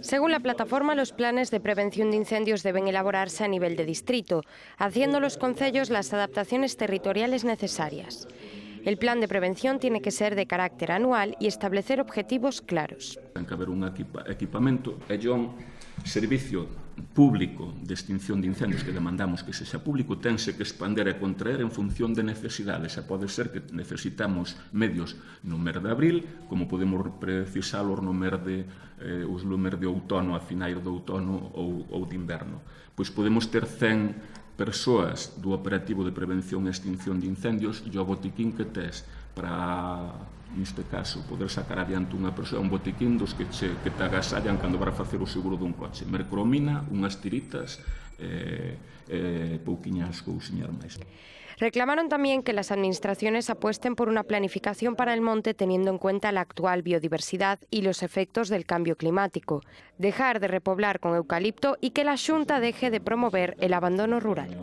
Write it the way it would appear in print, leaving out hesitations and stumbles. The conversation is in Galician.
Según la plataforma, los planes de prevención de incendios deben elaborarse a nivel de distrito, haciendo los concellos las adaptaciones territoriales necesarias. El plan de prevención tiene que ser de carácter anual y establecer objetivos claros. Ten que haber un equipamento e un servicio público de extinción de incendios que demandamos que sexa público, tense que expander e contraer en función de necesidades. E pode ser que necesitamos medios no mes de abril, como podemos precisalos no mes de os lumes de outono, a finais de outono ou de inverno. Pois podemos ter 100 persoas do operativo de prevención e extinción de incendios e o botiquín que tes para, neste caso, poder sacar adiante unha persoa, un botiquín dos que te agasallan cando vas a facer o seguro dun coche. Mercromina, unhas tiritas pouquiñas cousiñas máis. Reclamaron también que las administraciones apuesten por una planificación para el monte teniendo en cuenta la actual biodiversidad y los efectos del cambio climático, dejar de repoblar con eucalipto y que la Xunta deje de promover el abandono rural.